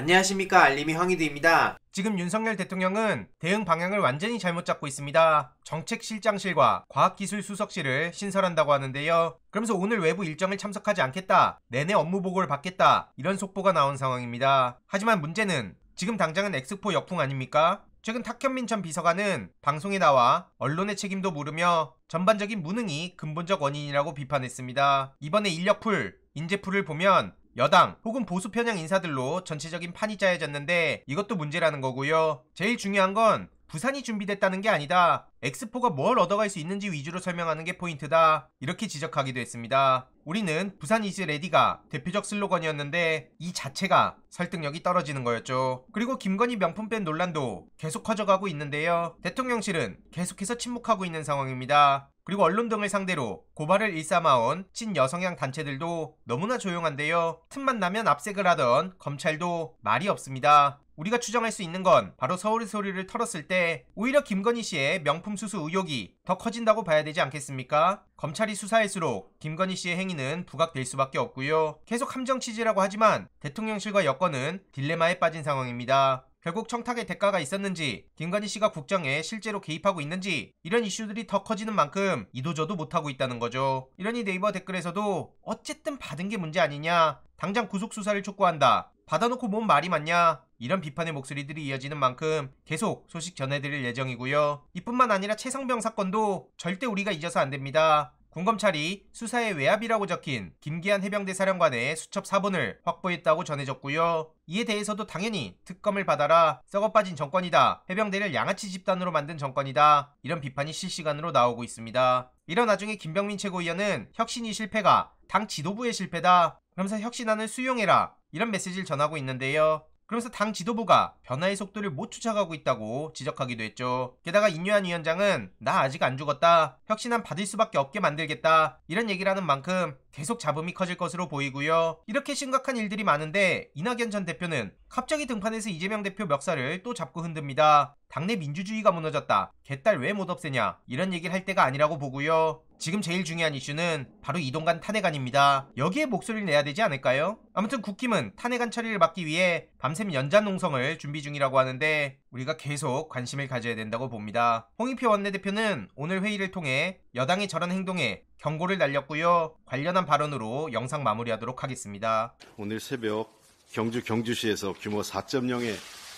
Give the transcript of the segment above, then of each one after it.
안녕하십니까, 알림이 황희두입니다. 지금 윤석열 대통령은 대응 방향을 완전히 잘못 잡고 있습니다. 정책실장실과 과학기술수석실을 신설한다고 하는데요. 그러면서 오늘 외부 일정을 참석하지 않겠다, 내내 업무 보고를 받겠다, 이런 속보가 나온 상황입니다. 하지만 문제는 지금 당장은 엑스포 역풍 아닙니까? 최근 탁현민 전 비서관은 방송에 나와 언론의 책임도 물으며 전반적인 무능이 근본적 원인이라고 비판했습니다. 이번에 인력풀, 인재풀을 보면 여당 혹은 보수 편향 인사들로 전체적인 판이 짜여졌는데 이것도 문제라는 거고요. 제일 중요한 건 부산이 준비됐다는 게 아니다, 엑스포가 뭘 얻어갈 수 있는지 위주로 설명하는 게 포인트다, 이렇게 지적하기도 했습니다. 우리는 부산 이즈 레디가 대표적 슬로건이었는데 이 자체가 설득력이 떨어지는 거였죠. 그리고 김건희 명품백 논란도 계속 커져가고 있는데요. 대통령실은 계속해서 침묵하고 있는 상황입니다. 그리고 언론 등을 상대로 고발을 일삼아온 친여성향 단체들도 너무나 조용한데요. 틈만 나면 압색을 하던 검찰도 말이 없습니다. 우리가 추정할 수 있는 건 바로 서울의 소리를 털었을 때 오히려 김건희 씨의 명품 수수 의혹이 더 커진다고 봐야 되지 않겠습니까? 검찰이 수사할수록 김건희 씨의 행위는 부각될 수밖에 없고요. 계속 함정 취지라고 하지만 대통령실과 여권은 딜레마에 빠진 상황입니다. 결국 청탁의 대가가 있었는지, 김건희 씨가 국정에 실제로 개입하고 있는지, 이런 이슈들이 더 커지는 만큼 이도저도 못하고 있다는 거죠. 이러니 네이버 댓글에서도 어쨌든 받은 게 문제 아니냐, 당장 구속수사를 촉구한다, 받아놓고 뭔 말이 많냐, 이런 비판의 목소리들이 이어지는 만큼 계속 소식 전해드릴 예정이고요. 이뿐만 아니라 최성병 사건도 절대 우리가 잊어서 안 됩니다. 군검찰이 수사의 외압이라고 적힌 김기한 해병대 사령관의 수첩 사본을 확보했다고 전해졌고요. 이에 대해서도 당연히 특검을 받아라, 썩어빠진 정권이다, 해병대를 양아치 집단으로 만든 정권이다, 이런 비판이 실시간으로 나오고 있습니다. 이런 와중에 김병민 최고위원은 혁신이 실패가 당 지도부의 실패다, 그러면서 혁신안을 수용해라, 이런 메시지를 전하고 있는데요. 그러면서 당 지도부가 변화의 속도를 못 쫓아가고 있다고 지적하기도 했죠. 게다가 인유한 위원장은 나 아직 안 죽었다, 혁신안 받을 수밖에 없게 만들겠다, 이런 얘기를 하는 만큼 계속 잡음이 커질 것으로 보이고요. 이렇게 심각한 일들이 많은데 이낙연 전 대표는 갑자기 등판해서 이재명 대표 멱살을 또 잡고 흔듭니다. 당내 민주주의가 무너졌다, 개딸 왜 못 없애냐, 이런 얘기를 할 때가 아니라고 보고요. 지금 제일 중요한 이슈는 바로 이동관 탄핵안입니다. 여기에 목소리를 내야 되지 않을까요? 아무튼 국힘은 탄핵안 처리를 막기 위해 밤샘 연장 농성을 준비 중이라고 하는데 우리가 계속 관심을 가져야 된다고 봅니다. 홍익표 원내대표는 오늘 회의를 통해 여당의 저런 행동에 경고를 날렸고요. 관련한 발언으로 영상 마무리하도록 하겠습니다. 오늘 새벽 경주시에서 규모 4.0의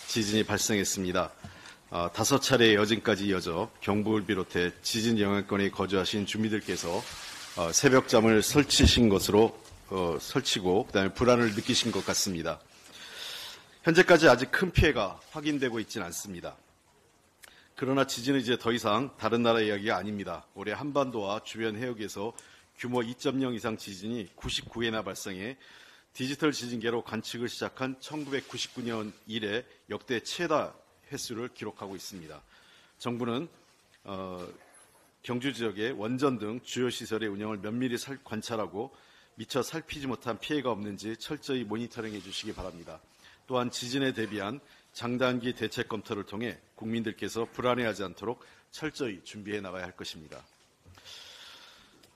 지진이 발생했습니다. 5차례 여진까지 이어져 경북을 비롯해 지진 영향권에 거주하신 주민들께서 새벽잠을 설치고 그다음에 불안을 느끼신 것 같습니다. 현재까지 아직 큰 피해가 확인되고 있지는 않습니다. 그러나 지진은 이제 더 이상 다른 나라 이야기가 아닙니다. 올해 한반도와 주변 해역에서 규모 2.0 이상 지진이 99회나 발생해 디지털 지진계로 관측을 시작한 1999년 이래 역대 최다 횟수를 기록하고 있습니다. 정부는 경주 지역의 원전 등 주요 시설의 운영을 면밀히 관찰하고 미처 살피지 못한 피해가 없는지 철저히 모니터링해 주시기 바랍니다. 또한 지진에 대비한 장단기 대책 검토를 통해 국민들께서 불안해하지 않도록 철저히 준비해 나가야 할 것입니다.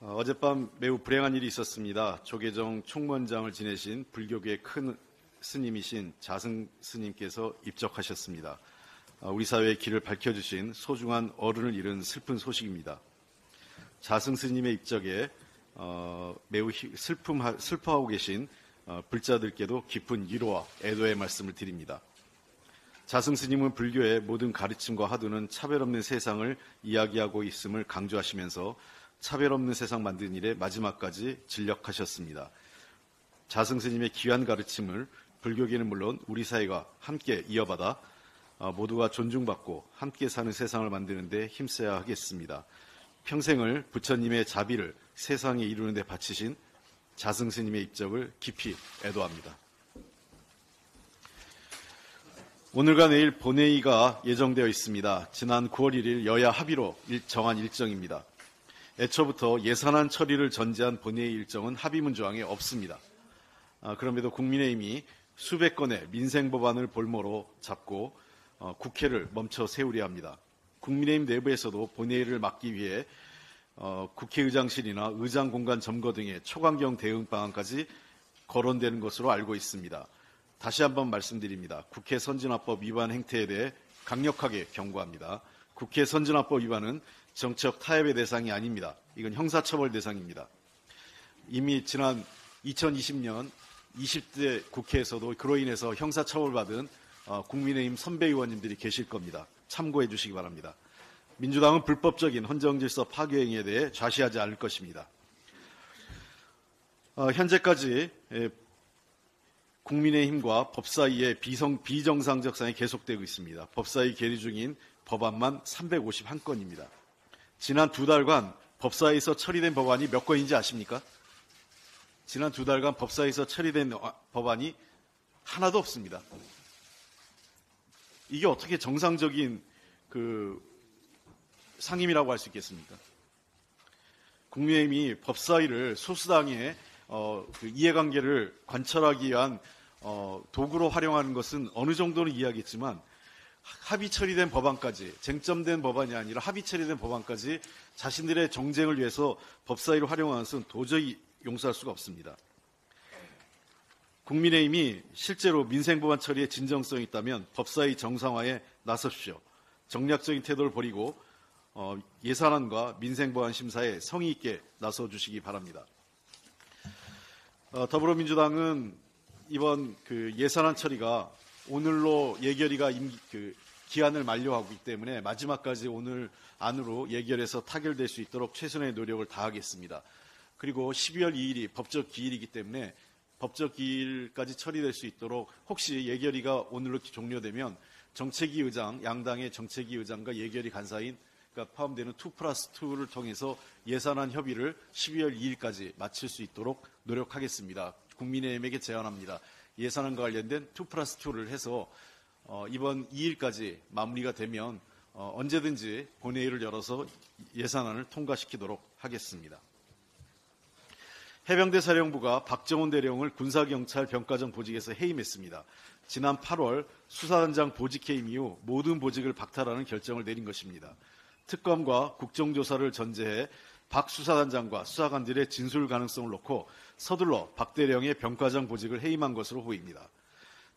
어젯밤 매우 불행한 일이 있었습니다. 조계종 총무원장을 지내신 불교계의 큰 스님이신 자승 스님께서 입적하셨습니다. 우리 사회의 길을 밝혀주신 소중한 어른을 잃은 슬픈 소식입니다. 자승 스님의 입적에 매우 슬퍼하고 계신 불자들께도 깊은 위로와 애도의 말씀을 드립니다. 자승 스님은 불교의 모든 가르침과 화두는 차별 없는 세상을 이야기하고 있음을 강조하시면서 차별 없는 세상 만드는 일에 마지막까지 진력하셨습니다. 자승 스님의 귀한 가르침을 불교계는 물론 우리 사회가 함께 이어받아 모두가 존중받고 함께 사는 세상을 만드는 데 힘써야 하겠습니다. 평생을 부처님의 자비를 세상에 이루는 데 바치신 자승 스님의 입적을 깊이 애도합니다. 오늘과 내일 본회의가 예정되어 있습니다. 지난 9월 1일 여야 합의로 정한 일정입니다. 애초부터 예산안 처리를 전제한 본회의 일정은 합의문 조항에 없습니다. 그럼에도 국민의힘이 수백 건의 민생 법안을 볼모로 잡고 국회를 멈춰 세우려 합니다. 국민의힘 내부에서도 본회의를 막기 위해 국회의장실이나 의장 공간 점거 등의 초강경 대응 방안까지 거론되는 것으로 알고 있습니다. 다시 한번 말씀드립니다. 국회 선진화법 위반 행태에 대해 강력하게 경고합니다. 국회 선진화법 위반은 정치적 타협의 대상이 아닙니다. 이건 형사처벌 대상입니다. 이미 지난 2020년 20대 국회에서도 그로 인해서 형사처벌받은 국민의힘 선배 의원님들이 계실 겁니다. 참고해 주시기 바랍니다. 민주당은 불법적인 헌정질서 파괴 행위에 대해 좌시하지 않을 것입니다. 현재까지 국민의힘과 법사위의 비정상적 상이 계속되고 있습니다. 법사위 계류 중인 법안만 351건입니다. 지난 2달간 법사위에서 처리된 법안이 몇 건인지 아십니까? 지난 2달간 법사위에서 처리된 법안이 하나도 없습니다. 이게 어떻게 정상적인 상임이라고 할 수 있겠습니까? 국민의힘이 법사위를 소수당의 이해관계를 관철하기 위한 도구로 활용하는 것은 어느 정도는 이해하겠지만 합의 처리된 법안까지, 쟁점된 법안이 아니라 합의 처리된 법안까지 자신들의 정쟁을 위해서 법사위를 활용하는 것은 도저히 용서할 수가 없습니다. 국민의힘이 실제로 민생법안 처리에 진정성이 있다면 법사위 정상화에 나섭시오. 정략적인 태도를 버리고 예산안과 민생법안 심사에 성의 있게 나서주시기 바랍니다. 더불어민주당은 이번 예산안 처리가 오늘로 예결위가 기한을 만료하고 있기 때문에 마지막까지 오늘 안으로 예결해서 타결될 수 있도록 최선의 노력을 다하겠습니다. 그리고 12월 2일이 법적 기일이기 때문에 법적 기일까지 처리될 수 있도록 혹시 예결위가 오늘로 종료되면 정책위 의장, 양당의 정책위 의장과 예결위 간사인 포함되는 2+2를 통해서 예산안 협의를 12월 2일까지 마칠 수 있도록 노력하겠습니다. 국민의힘에게 제안합니다. 예산안과 관련된 2+2를 해서 이번 2일까지 마무리가 되면 언제든지 본회의를 열어서 예산안을 통과시키도록 하겠습니다. 해병대 사령부가 박정훈 대령을 군사경찰 병과정 보직에서 해임했습니다. 지난 8월 수사단장 보직 해임 이후 모든 보직을 박탈하는 결정을 내린 것입니다. 특검과 국정조사를 전제해 박 수사단장과 수사관들의 진술 가능성을 놓고 서둘러 박 대령의 병과장 보직을 해임한 것으로 보입니다.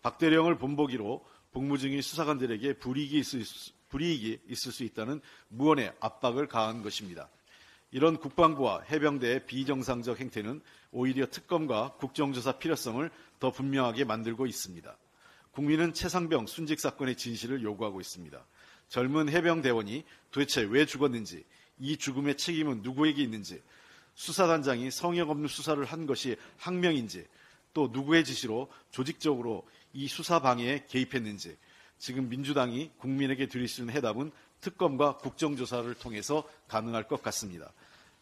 박 대령을 본보기로 복무 중인 수사관들에게 불이익이 있을 수 있다는 무언의 압박을 가한 것입니다. 이런 국방부와 해병대의 비정상적 행태는 오히려 특검과 국정조사 필요성을 더 분명하게 만들고 있습니다. 국민은 최상병 순직 사건의 진실을 요구하고 있습니다. 젊은 해병대원이 도대체 왜 죽었는지, 이 죽음의 책임은 누구에게 있는지, 수사단장이 성역 없는 수사를 한 것이 항명인지, 또 누구의 지시로 조직적으로 이 수사 방해에 개입했는지, 지금 민주당이 국민에게 드릴 수 있는 해답은 특검과 국정조사를 통해서 가능할 것 같습니다.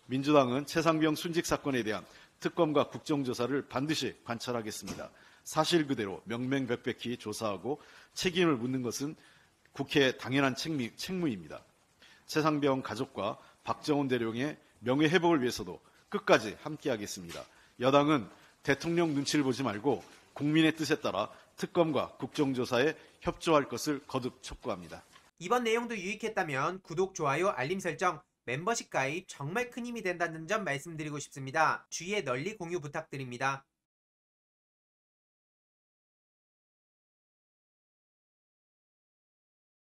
민주당은 최상병 순직 사건에 대한 특검과 국정조사를 반드시 관철하겠습니다. 사실 그대로 명명백백히 조사하고 책임을 묻는 것은 국회의 당연한 책무입니다. 최상병 가족과 박정훈 대령의 명예회복을 위해서도 끝까지 함께하겠습니다. 여당은 대통령 눈치를 보지 말고 국민의 뜻에 따라 특검과 국정조사에 협조할 것을 거듭 촉구합니다. 이번 내용도 유익했다면 구독, 좋아요, 알림 설정, 멤버십 가입 정말 큰 힘이 된다는 점 말씀드리고 싶습니다. 주위에 널리 공유 부탁드립니다.